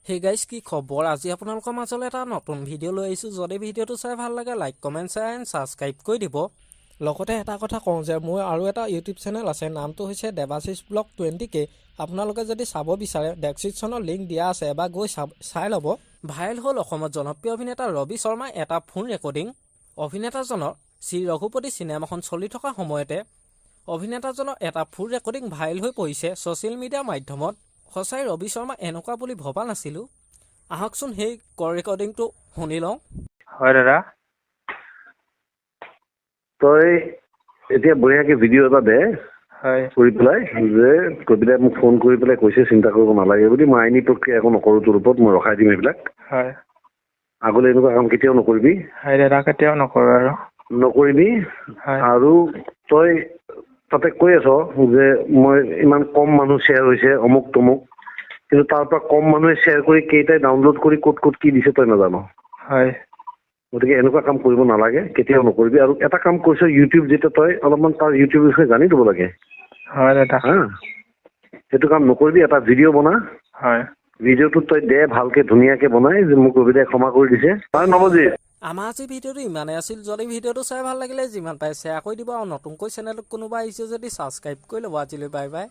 Hey guys, কি খবৰ? আজি আপোনালোকৰ মাজলৈ এটা নতুন ভিডিঅ' লৈ আহিছোঁ। যদি ভিডিঅ'টো চাই ভাল লাগে like comment share and subscribe কৰি দিব। লগতে এটা কথা কওঁ যে মোৰ আৰু এটা ইউটিউব চেনেল আছে, নামটো হৈছে দেৱাশিষ ব্লগ 20K। আপোনালোকে যদি চাব বিচাৰে ডেছক্ৰিপশ্যনৰ লিংক দিয়া আছে, এবাৰ গৈ চাই ল'ব। ভাইৰেল হ'ল অসমত জনপ্ৰিয় অভিনেতা ৰবি শৰ্মাৰ এটা ফোন ৰেকৰ্ডিং। অভিনেতাজনৰ শ্ৰী ৰঘুপতি চিনেমাখন চলি থকা সময়তে অভিনেতাজনৰ এটা ফোন ৰেকৰ্ডিং ভাইৰেল হৈ পৰিছে ছ'চিয়েল মিডিয়াৰ মাধ্যমত। সঁচাই ৰবি শৰ্মা এনেকুৱা বুলি ভবা নাছিলোঁ। আহকচোন সেই কল ৰেকৰ্ডিংটো শুনি লওঁ। হয় দাদা, তই এতিয়া বঢ়িয়াকে ভিডিঅ' এটা দে হয় কৰি পেলাই যে কবিতাই মোক ফোন কৰি পেলাই কৈছে চিন্তা কৰিব নালাগে বুলি। মই আইনী প্ৰক্ৰিয়া একো নকৰোঁ, তোৰ ওপৰত মই ৰখাই দিম এইবিলাক। হয় আগলৈ এনেকুৱা কাম কেতিয়াও নকৰিবি হয় দাদা, কেতিয়াও নকৰোঁ আৰু। নকৰিবি হয় আৰু তই তাতে কৈ আছ যে মই ইমান কম মানুহ শ্বেয়াৰ হৈছে অমুক তমুক, কিন্তু তাৰ পৰা কম মানুহে শ্বেয়াৰ কৰি কেইটাই ডাউনলোড কৰি ক'ত ক'ত কি দিছে তই নাজানো। হয় গতিকে এনেকুৱা কাম কৰিব নালাগে, কেতিয়াও নকৰিবি। আৰু এটা কাম কৰিছ, ইউটিউব যেতিয়া তই অলপমান তাৰ ইউটিউবৰ বিষয়ে জানি ল'ব লাগে। হয় দাদা। হা, সেইটো কাম নকৰিবি। এটা ভিডিঅ' বনা, হয় ভিডিঅ'টোত তই দে ভালকে ধুনীয়াকে বনাই যে মোক কবিতাই ক্ষমা কৰি দিছে। হয় নৱজিৎ, আমাৰ আজি ভিডিঅ'টো ইমানেই আছিল। যদি ভিডিঅ'টো চাই ভাল লাগিলে যিমান পাৰে শ্বেয়াৰ কৰি দিব আৰু নতুনকৈ চেনেলটোত কোনোবা আহিছে যদি ছাবস্ক্ৰাইব কৰি ল'ব। আজিলৈ বাই বাই।